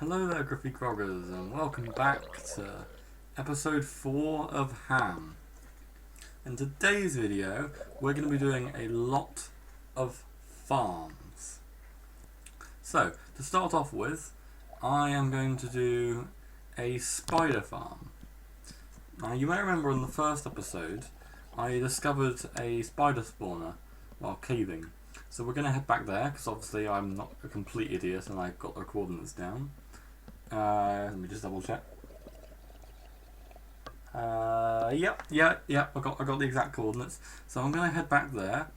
Hello there, Griffygroggers, and welcome back to episode 4 of Ham. In today's video, we're going to be doing a lot of farms. So, to start off with, I am going to do a spider farm. Now, you may remember in the first episode, I discovered a spider spawner while caving. So we're going to head back there, because obviously I'm not a complete idiot and I've got the coordinates down. Let me just double check. Yep, I got the exact coordinates. So I'm going to head back there.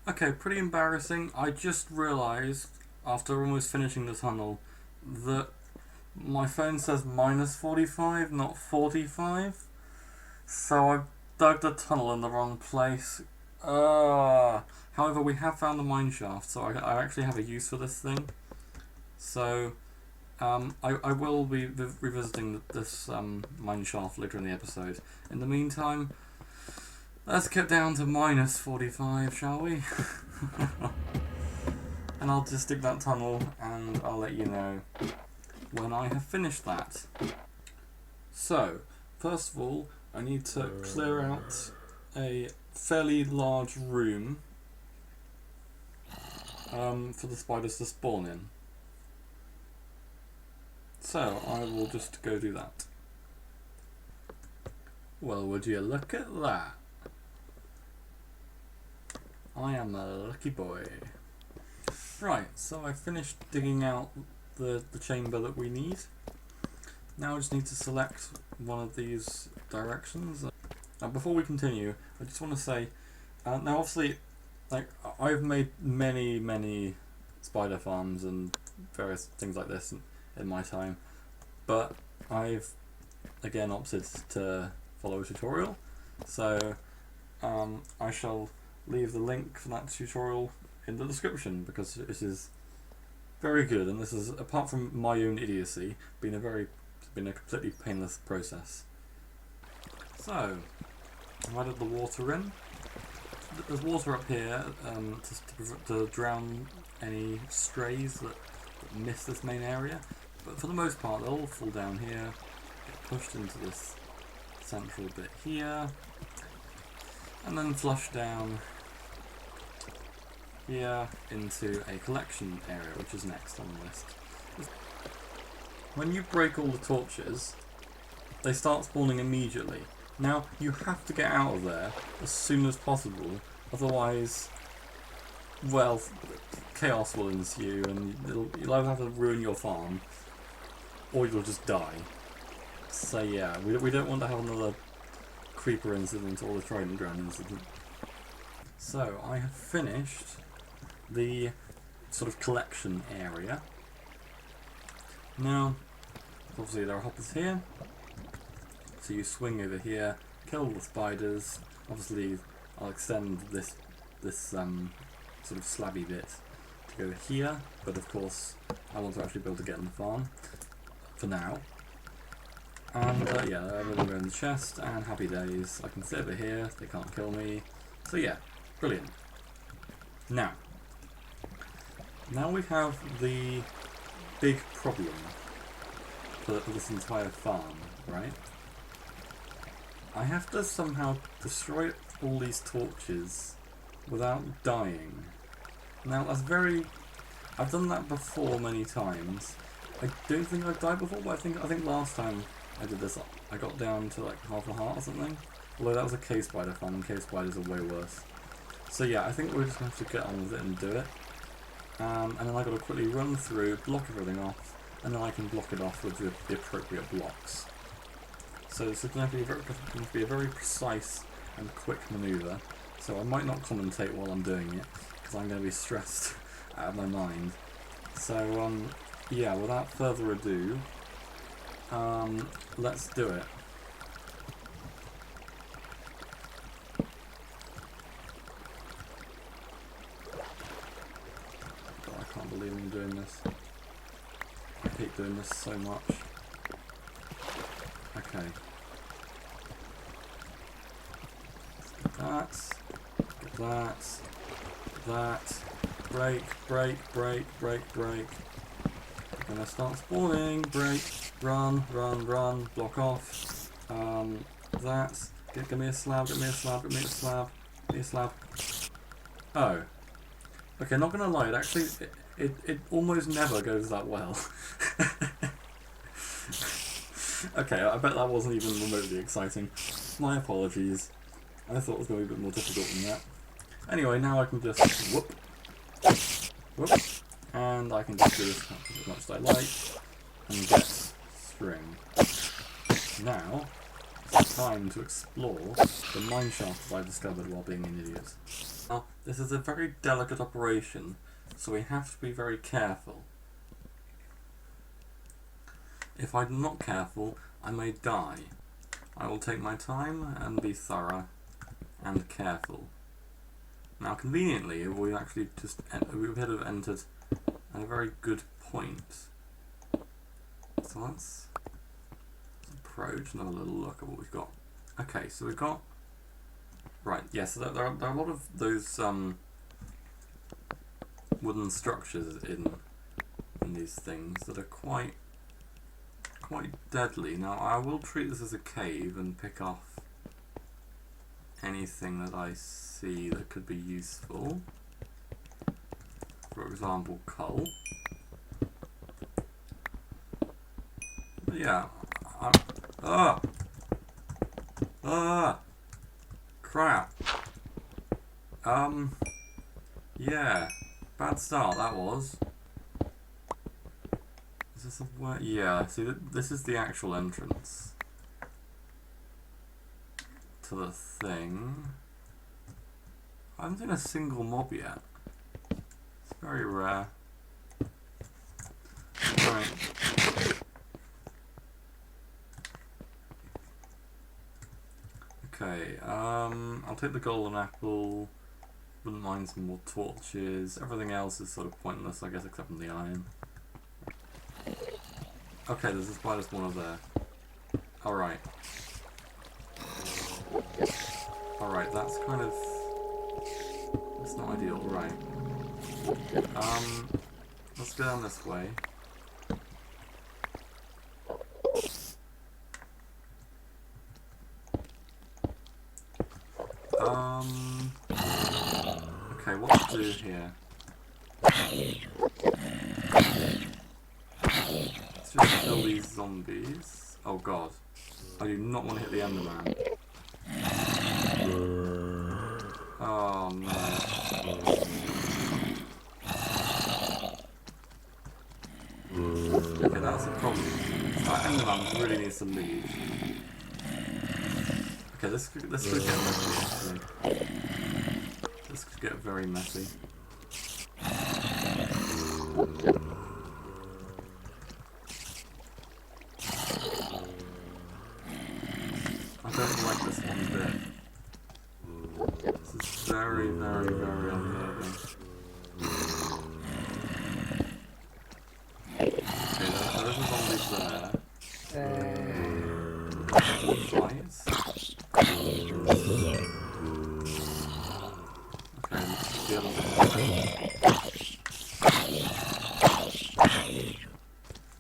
Okay, pretty embarrassing. I just realised, after almost finishing the tunnel, that my phone says minus 45, not 45. So I dug the tunnel in the wrong place. However, we have found the mine shaft, so I actually have a use for this thing. So I will be revisiting this mine shaft later in the episode. In the meantime, let's get down to minus 45, shall we? And I'll just dig that tunnel and I'll let you know when I have finished that. So, first of all, I need to clear out a fairly large room for the spiders to spawn in. So, I will just go do that. Well, would you look at that? I am a lucky boy. Right, so I finished digging out the chamber that we need. Now I just need to select one of these directions. Now before we continue, I just want to say, now obviously, like, I've made many spider farms and various things like this in my time, but I've again opted to follow a tutorial, so I shall leave the link for that tutorial in the description, because it is very good, and this is, apart from my own idiocy, been a completely painless process. So I've added the water in. There's water up here to drown any strays that miss this main area, but for the most part they'll all fall down here, get pushed into this central bit here, and then flush down here into a collection area, which is next on the list. When you break all the torches, they start spawning immediately. Now, you have to get out of there as soon as possible, otherwise, well, chaos will ensue and you'll either have to ruin your farm, or you'll just die. So yeah, we don't want to have another creeper incident or the trident drown incident. So, I have finished the sort of collection area. Now, obviously there are hoppers here, so you swing over here, kill the spiders. Obviously I'll extend this sort of slabby bit to go here, but of course I want to actually be able to get in the farm for now. And yeah, everything go in the chest, and happy days. I can sit over here, they can't kill me. So yeah, brilliant. Now we have the big problem for this entire farm, right? I have to somehow destroy all these torches without dying. Now that's I've done that before many times. I don't think I've died before, but I think last time I did this I got down to like half a heart or something. Although that was a cave spider farm, and cave spiders are way worse. So yeah, I think we're just going to have to get on with it and do it. And then I've got to quickly run through, block everything off, and then I can block it off with the appropriate blocks. So this is going to be a very precise and quick manoeuvre. So I might not commentate while I'm doing it, because I'm going to be stressed out of my mind. So yeah, without further ado, let's do it. I can't believe I'm doing this. I hate doing this so much. Okay. That. Break. Gonna start spawning. Break. Run. Run. Run. Block off. That. Give me a slab. Give me a slab. Give me a slab. Give me a slab. Oh. Okay, not gonna lie. It almost never goes that well. Okay, I bet that wasn't even remotely exciting. My apologies. I thought it was going to be a bit more difficult than that. Anyway, now I can just whoop, and I can just do this as much as I like, and get string. Now, it's time to explore the mine shaft that I discovered while being an idiot. Now, this is a very delicate operation, so we have to be very careful. If I'm not careful, I may die. I will take my time and be thorough and careful. Now, conveniently, we actually we would have entered at a very good point. So let's approach and have a little look at what we've got. Okay, so we've got right. Yes, yeah, so there are a lot of those wooden structures in these things that are quite deadly. Now, I will treat this as a cave and pick off anything that I see that could be useful. For example, coal. But yeah, crap. Yeah, bad start that was. Is this a way? Yeah, see, this is the actual entrance to the thing. I haven't seen a single mob yet. It's very rare. Right. Okay, I'll take the golden apple. Wouldn't mind some more torches. Everything else is sort of pointless, I guess, except from the iron. Okay, there's a spider spawner there. Alright. Alright, that's kind of... That's not ideal, right. Let's go down this way. Okay, what to do here? Let's just kill these zombies. Oh god. I do not want to hit the Enderman. Oh no. Okay, that's a problem. That Enderman really needs to leave. Okay, this could get messy actually. This could get very messy. I don't like this one bit. This is very, very, very unnerving. Okay, there is a zombie there. Right. Okay, the other one.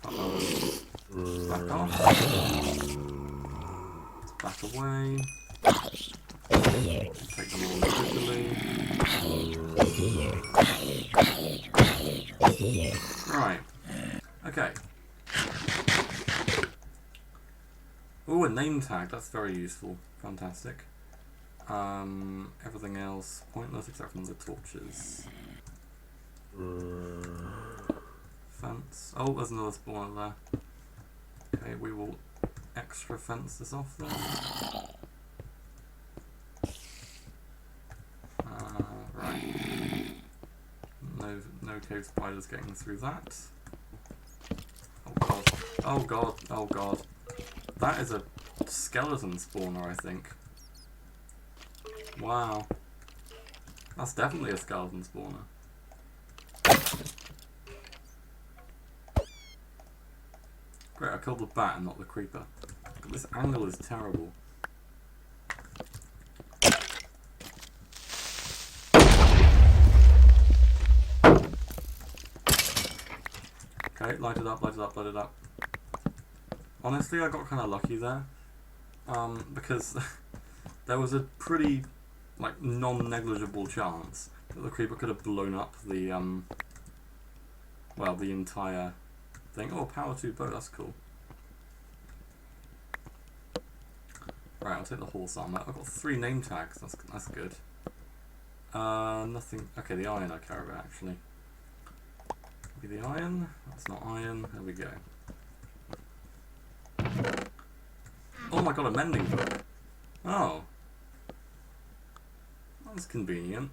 Uh-oh. Back off. Back away. Take them all individually. Right. Okay. Ooh, a name tag. That's very useful. Fantastic. Everything else pointless except from the torches. Fence. Oh, there's another spawner there. Okay, we will extra fence this off then. Right. No cave spiders getting through that. Oh god. Oh god. Oh god. That is a skeleton spawner, I think. Wow. That's definitely a skeleton spawner. Great, I killed the bat and not the creeper. This angle is terrible. Okay, Okay, light it up, light it up, light it up. Honestly, I got kind of lucky there, because there was a pretty, like, non-negligible chance that the creeper could have blown up the, well, the entire thing. Oh, power 2 bow, that's cool. Right, I'll take the horse armor. I've got 3 name tags, that's good. Nothing, okay, the iron I care about, actually. Maybe the iron? That's not iron, there we go. Oh my god, a mending book. Oh. That's convenient.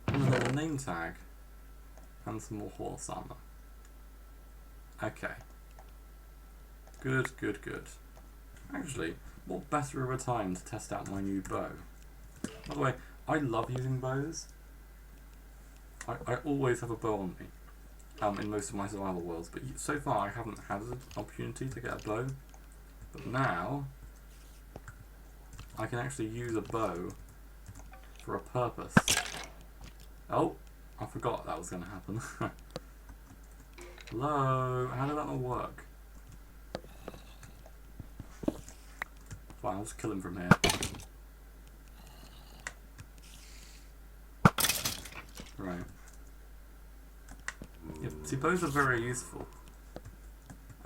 And then a name tag. And some more horse armor. Okay. Good, good, good. Actually, what better of a time to test out my new bow? By the way, I love using bows. I always have a bow on me. In most of my survival worlds, but so far I haven't had an opportunity to get a bow. But now, I can actually use a bow for a purpose. Oh, I forgot that was going to happen. Hello? How did that not work? Fine, I'll just kill him from here. Right. Yep, see, bows are very useful.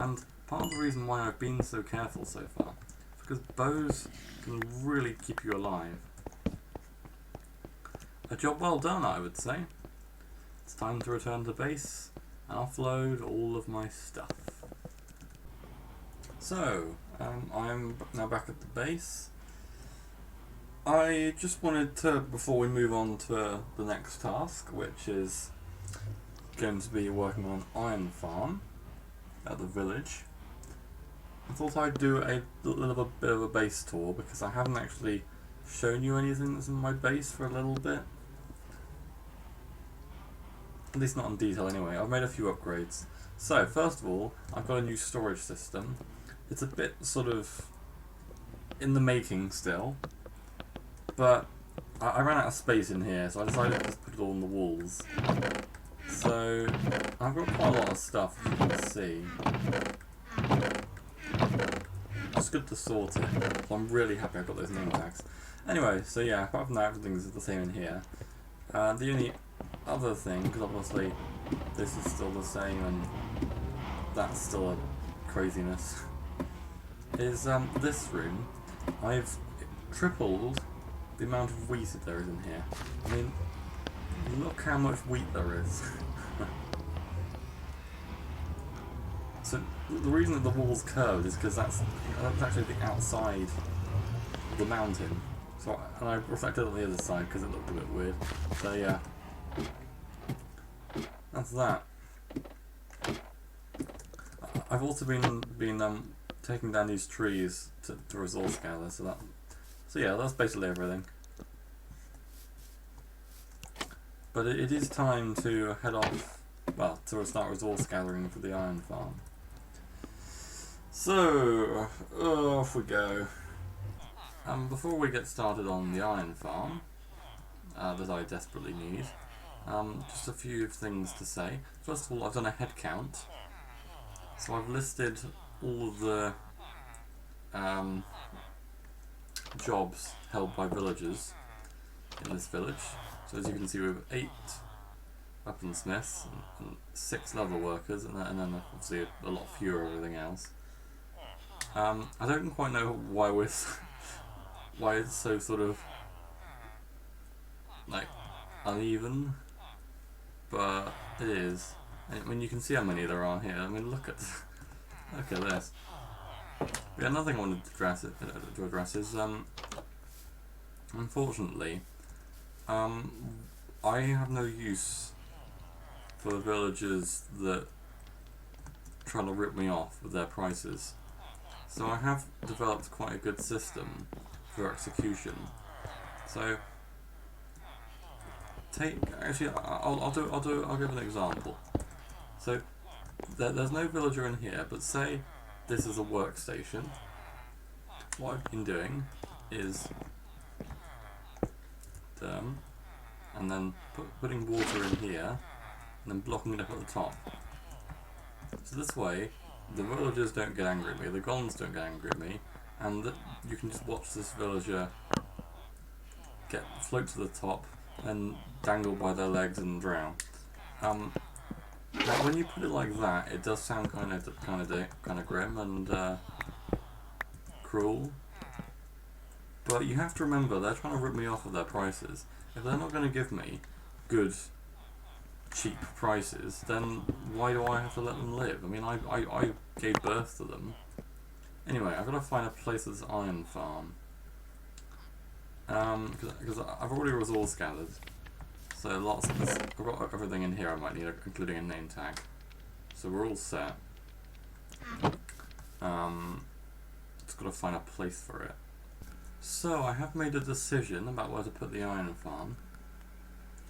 And part of the reason why I've been so careful so far is because bows can really keep you alive. A job well done, I would say. It's time to return to base and offload all of my stuff. So, I'm now back at the base. I just wanted to, before we move on to the next task, which is going to be working on an iron farm at the village, I thought I'd do a little bit of a base tour because I haven't actually shown you anything that's in my base for a little bit. At least not in detail anyway. I've made a few upgrades. So first of all, I've got a new storage system. It's a bit sort of in the making still, but I ran out of space in here, so I decided to just put it all on the walls. So I've got quite a lot of stuff, as you can see. It's good to sort it, so I'm really happy I've got those name tags. Anyway, so yeah, apart from that, everything's the same in here. The only other thing, because obviously this is still the same and that's still a craziness, is this room. I've tripled the amount of wheat that there is in here. I mean, look how much wheat there is. So the reason that the wall's curved is because that's actually the outside of the mountain. So and I reflected on the other side because it looked a bit weird. So yeah, that's that. I've also been taking down these trees to resource gather. So yeah, that's basically everything. But it is time to head off, well, to start resource gathering for the iron farm. So, off we go. Before we get started on the iron farm, that I desperately need, just a few things to say. First of all, I've done a head count. So I've listed all of the jobs held by villagers in this village. So as you can see, we have 8 weaponsmiths and 6 leather workers, and then obviously a lot fewer of everything else. I don't quite know why why it's so sort of like uneven, but it is. I mean, you can see how many there are here. I mean, look at this. Yeah, another thing I wanted to address is unfortunately, I have no use for the villagers that trying to rip me off with their prices. So I have developed quite a good system for execution. So I'll give an example. So there's no villager in here, but say this is a workstation. What I've been doing is and then putting water in here, and then blocking it up at the top. So this way, the villagers don't get angry at me, the golems don't get angry at me, and you can just watch this villager float to the top and dangle by their legs and drown. Now when you put it like that, it does sound kind of grim and cruel. But you have to remember, they're trying to rip me off of their prices. If they're not going to give me good, cheap prices, then why do I have to let them live? I mean, I gave birth to them. Anyway, I've got to find a place that's iron farm. Because I've already resource gathered. So lots of this, I've got everything in here I might need, including a name tag. So we're all set. Just got to find a place for it. So I have made a decision about where to put the iron farm,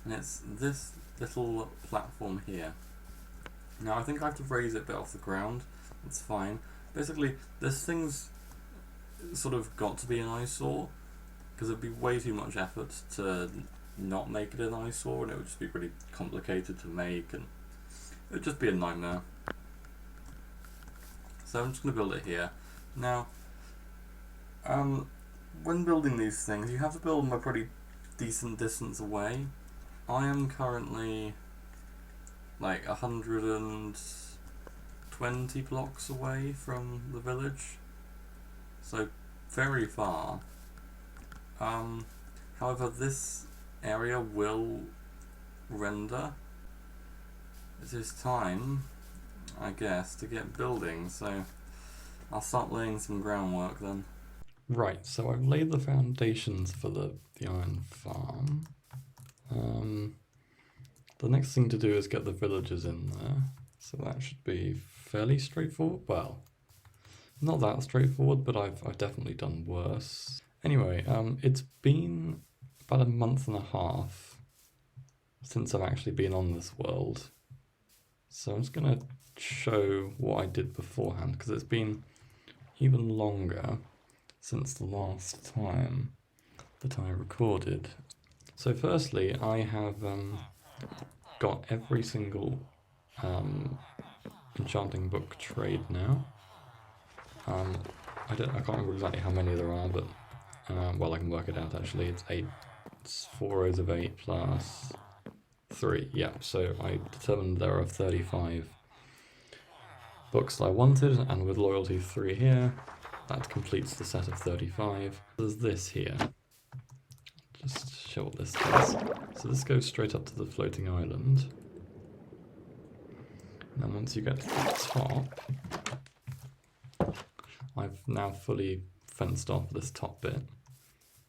and it's this little platform here. Now I think I have to raise it a bit off the ground. It's fine. Basically, this thing's sort of got to be an eyesore, because it'd be way too much effort to not make it an eyesore, and it would just be really complicated to make, and it would just be a nightmare. So I'm just going to build it here. Now, when building these things, you have to build them a pretty decent distance away. I am currently like 120 blocks away from the village, so very far. However, this area will render. It is time, I guess, to get building, so I'll start laying some groundwork then. Right, so I've laid the foundations for the iron farm. The next thing to do is get the villagers in there, so that should be fairly straightforward. Well, not that straightforward, but I've definitely done worse. Anyway, it's been about a month and a half since I've actually been on this world. So I'm just going to show what I did beforehand, because it's been even longer since the last time that I recorded. So firstly, I have got every single enchanting book trade now. I can't remember exactly how many there are, but well, I can work it out actually. It's 8. It's 4 rows of 8 plus 3. Yeah, so I determined there are 35 books that I wanted, and with loyalty 3 here, that completes the set of 35. There's this here. Just show what this does. So this goes straight up to the floating island. And then once you get to the top, I've now fully fenced off this top bit,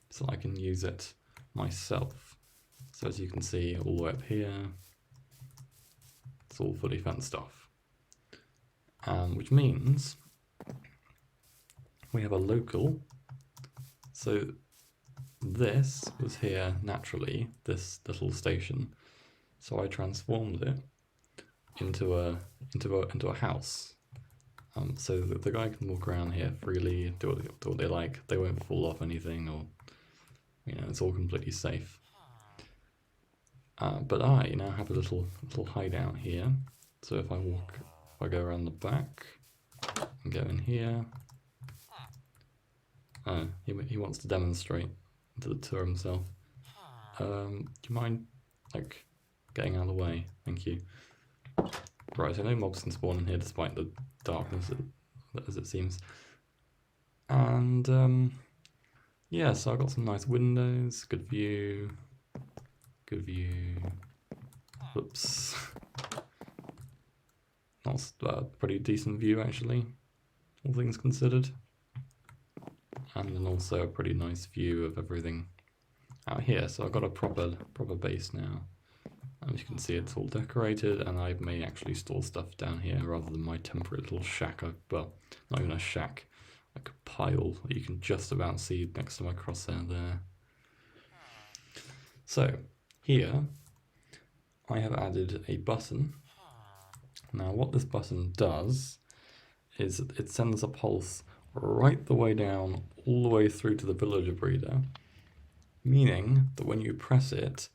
so I can use it myself. So as you can see, all the way up here, it's all fully fenced off. Which means we have a local. So this was here naturally, this little station. So I transformed it into a house. So the guy can walk around here freely, do what they like. They won't fall off anything, or it's all completely safe. But I now have a little hideout here. So if I go around the back and go in here, he wants to demonstrate to the tour himself. Do you mind getting out of the way? Thank you. Right, so no mobs can spawn in here despite the darkness as it seems. And yeah, so I've got some nice windows, good view. Whoops. That's a pretty decent view actually, all things considered. And then also a pretty nice view of everything out here. So I've got a proper base now. As you can see, it's all decorated, and I may actually store stuff down here rather than my temporary little shack. Well, not even a shack, like a pile that you can just about see next to my crosshair there. So here I have added a button. Now what this button does is it sends a pulse right the way down, all the way through to the villager breeder, meaning that when you press it,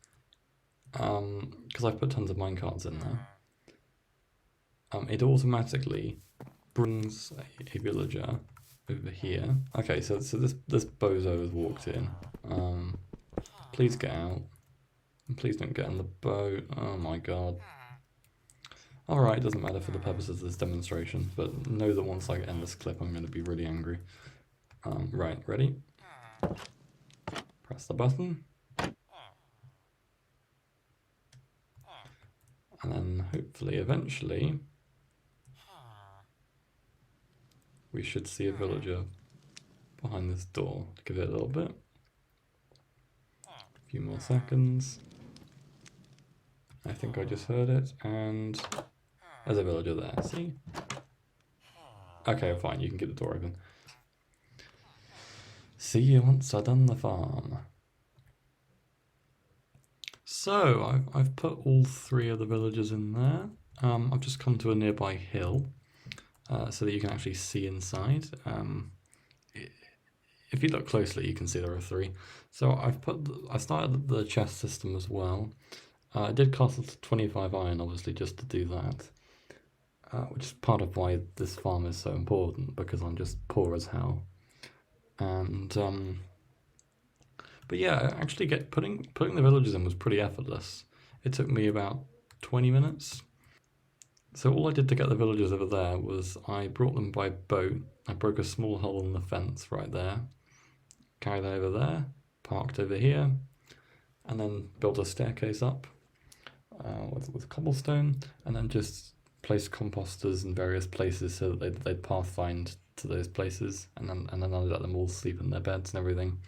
because I've put tons of minecarts in there, it automatically brings a villager over here. Okay, so this bozo has walked in. Please get out. And please don't get in the boat. Oh my god. Alright, it doesn't matter for the purposes of this demonstration, but know that once I end this clip I'm going to be really angry. Right, ready? Press the button. And then hopefully, eventually, we should see a villager behind this door. Give it a little bit. A few more seconds. I think I just heard it, and there's a villager there, see? Okay, fine, you can keep the door open. See you once I've done the farm. So, I've put all 3 of the villagers in there. I've just come to a nearby hill, so that you can actually see inside. If you look closely, you can see there are 3. So I started the chest system as well. It did cost 25 iron, obviously, just to do that, which is part of why this farm is so important, because I'm just poor as hell. And but yeah, actually putting the villagers in was pretty effortless. It took me about 20 minutes. So all I did to get the villagers over there was I brought them by boat. I broke a small hole in the fence right there, carried that over there, parked over here, and then built a staircase up with cobblestone, and then just placed composters in various places so that they'd pathfind to those places, and then I let them all sleep in their beds and everything.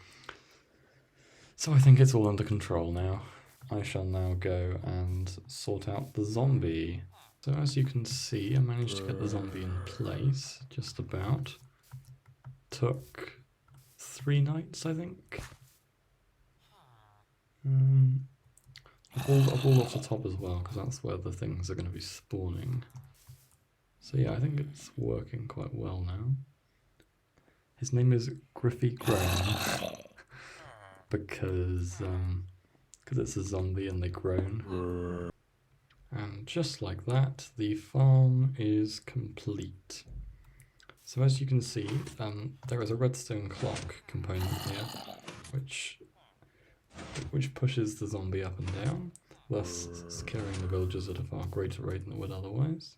So I think it's all under control now. I shall now go and sort out the zombie. So as you can see, I managed to get the zombie in place, just about. Took 3 nights, I think. I've all off the top as well, because that's where the things are going to be spawning. So yeah, I think it's working quite well now. His name is Griffygrog, because it's a zombie and they groan. And just like that, the farm is complete. So as you can see, there is a redstone clock component here, which pushes the zombie up and down, thus scaring the villagers at a far greater rate than it would otherwise.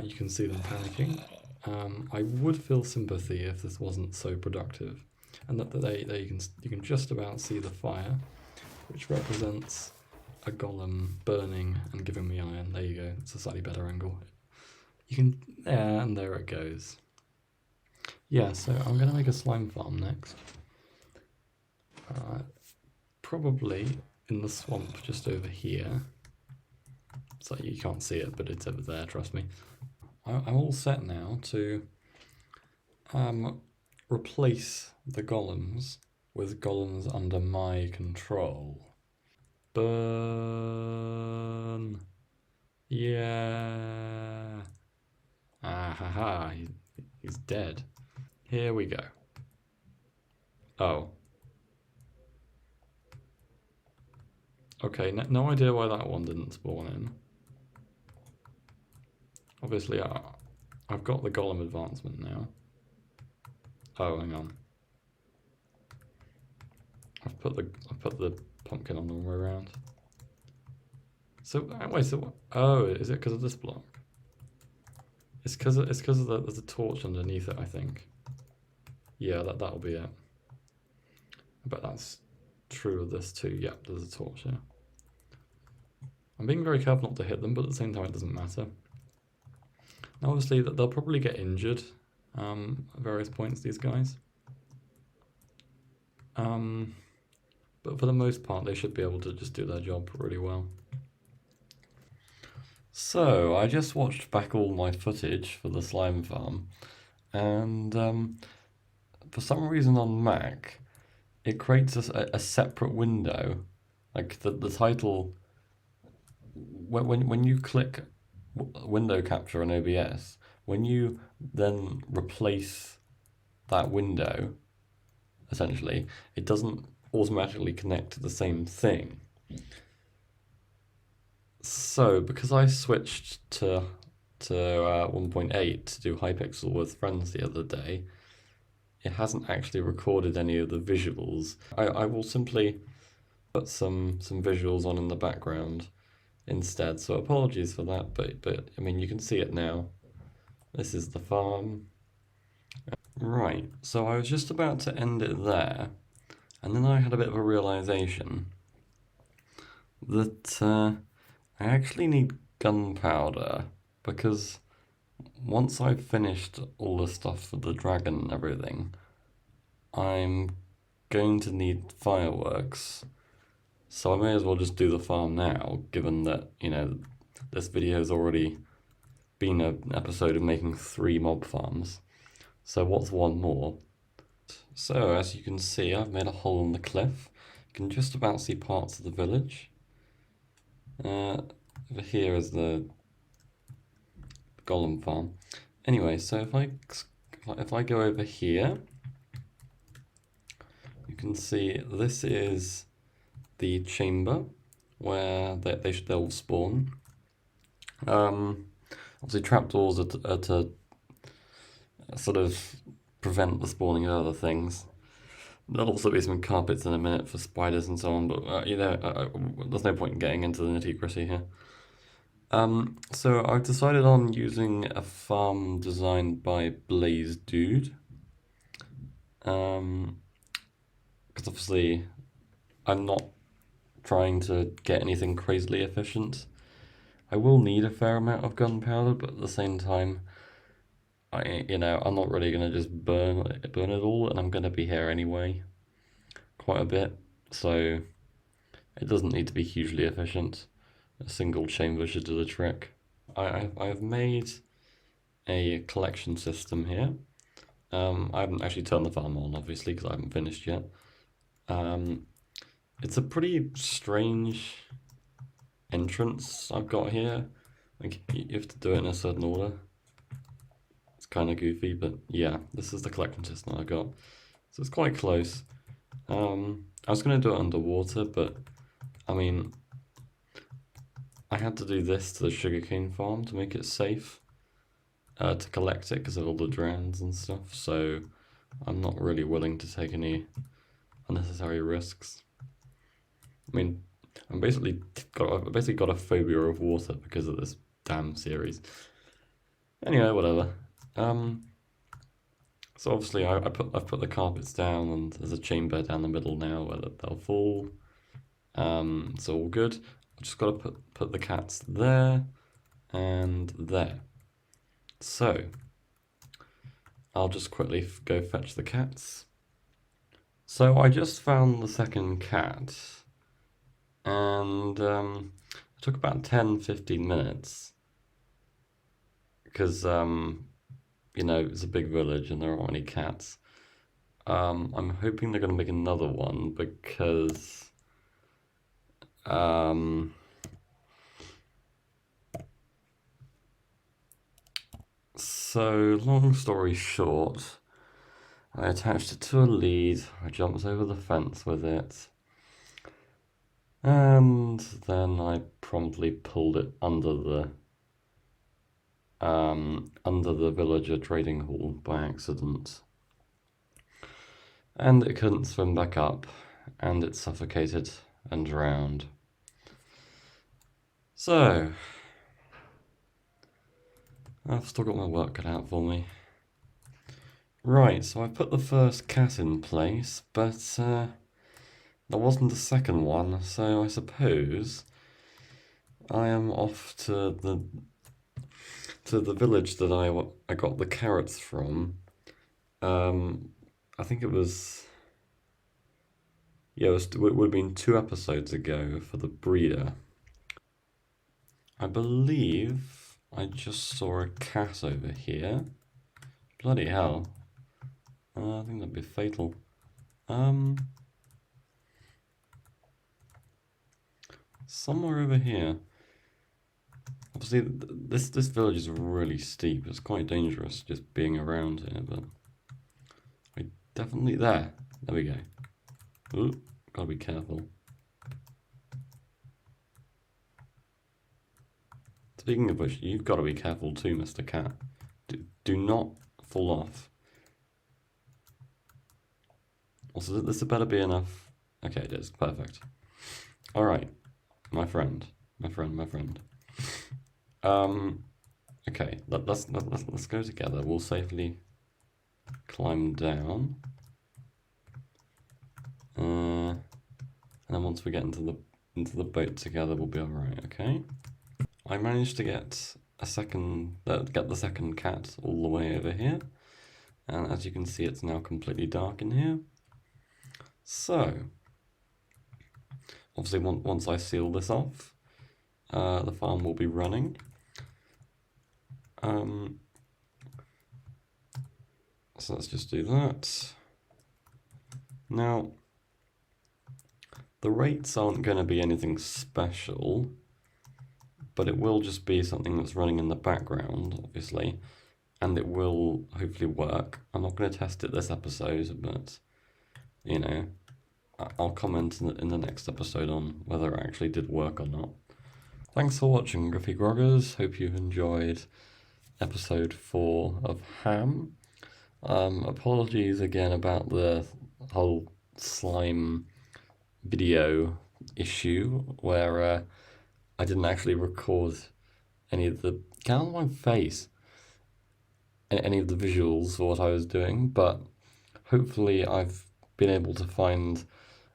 You can see them panicking. I would feel sympathy if this wasn't so productive, and that you can just about see the fire, which represents a golem burning and giving me iron. There you go. It's a slightly better angle. You can, yeah, and there it goes. Yeah, so I'm going to make a slime farm next. Probably in the swamp just over here. So you can't see it, but it's over there, trust me. I'm all set now to replace the golems with golems under my control. Burn! Yeah! Ah ha ha, he's dead. Here we go. Oh. Okay, no idea why that one didn't spawn in. Obviously, I've got the golem advancement now. Oh, hang on. I've put the pumpkin on the wrong way around. So wait, so what? Oh, is it because of this block? It's because there's a torch underneath it, I think. Yeah, that'll be it. I bet that's true of this too. Yep, there's a torch here. I'm being very careful not to hit them, but at the same time it doesn't matter. Now obviously they'll probably get injured at various points, these guys. But for the most part they should be able to just do their job really well. So I just watched back all my footage for the slime farm, and for some reason on Mac it creates a separate window, like the title. When you click window capture on OBS, when you then replace that window, essentially, it doesn't automatically connect to the same thing. So, because I switched to 1.8 to do Hypixel with friends the other day, it hasn't actually recorded any of the visuals. I will simply put some visuals on in the background instead. So apologies for that, but I mean you can see it now. This is the farm. Right. So I was just about to end it there, and then I had a bit of a realization that I actually need gunpowder because once I've finished all the stuff for the dragon and everything, I'm going to need fireworks. So I may as well just do the farm now, given that, you know, this video has already been an episode of making 3 mob farms. So what's one more? So as you can see, I've made a hole in the cliff. You can just about see parts of the village. Over here is the golem farm. Anyway, so if I go over here, you can see this is the chamber where they'll spawn. Obviously trapdoors are to sort of prevent the spawning of other things. There'll also be some carpets in a minute for spiders and so on, but there's no point in getting into the nitty-gritty here. So I've decided on using a farm designed by Blaze Dude. Because obviously I'm not trying to get anything crazily efficient. I will need a fair amount of gunpowder, but at the same time, I'm not really gonna just burn it all, and I'm gonna be here anyway, quite a bit. So it doesn't need to be hugely efficient. A single chamber should do the trick. I've made a collection system here. I haven't actually turned the farm on, obviously, because I haven't finished yet. It's a pretty strange entrance I've got here. Like, you have to do it in a certain order. It's kind of goofy, but yeah, this is the collection system I got. So it's quite close. I was going to do it underwater, but I mean, I had to do this to the sugarcane farm to make it safe to collect it because of all the drowns and stuff. So I'm not really willing to take any unnecessary risks. I mean, I've basically got a phobia of water because of this damn series. Anyway, whatever. So obviously I've put the carpets down, and there's a chamber down the middle now where they'll fall. It's all good. I've just got to put the cats there and there. So I'll just quickly go fetch the cats. So I just found the second cat, and it took about 10-15 minutes because it's a big village and there aren't any cats. I'm hoping they're going to make another one because so long story short, I attached it to a lead, I jumped over the fence with it, and then I promptly pulled it under the villager trading hall by accident. And it couldn't swim back up, and it suffocated and drowned. So, I've still got my work cut out for me. Right, so I put the first cat in place, but there wasn't a second one, so I suppose I am off to the village that I got the carrots from. I think it was... Yeah, it would have been 2 episodes ago for the breeder. I believe I just saw a cat over here. Bloody hell. I think that'd be fatal. Somewhere over here. Obviously, this village is really steep. It's quite dangerous just being around here, but definitely there. There we go. Ooh, gotta be careful. Speaking of which, you've got to be careful too, Mr. Cat. Do not fall off. Also, this better be enough. Okay, it is. Perfect. Alright, my friend. Okay, let's go together. We'll safely climb down. And then once we get into the boat together, we'll be alright, okay? I managed to get the second cat all the way over here. And as you can see, it's now completely dark in here. So, obviously once I seal this off, the farm will be running. So let's just do that. Now, the rates aren't going to be anything special, but it will just be something that's running in the background, obviously, and it will hopefully work. I'm not going to test it this episode, but, you know, I'll comment in the next episode on whether it actually did work or not. Thanks for watching, Griffygroggers. Hope you've enjoyed episode 4 of Ham. Apologies again about the whole slime video issue where I didn't actually record any of the... Get out of my face! Any of the visuals for what I was doing, but hopefully I've been able to find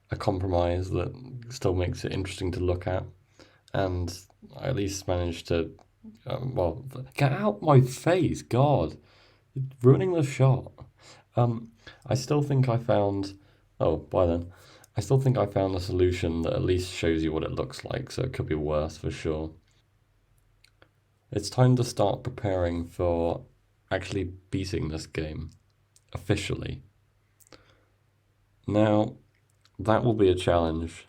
a compromise that still makes it interesting to look at, and I at least managed to... well, get out my face, God! You're ruining the shot. I still think I found... Oh, bye then. I still think I found a solution that at least shows you what it looks like, so it could be worse for sure. It's time to start preparing for actually beating this game, officially. Now, that will be a challenge,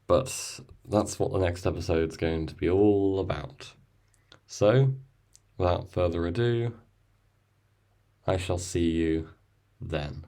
but that's what the next episode's going to be all about. So, without further ado, I shall see you then.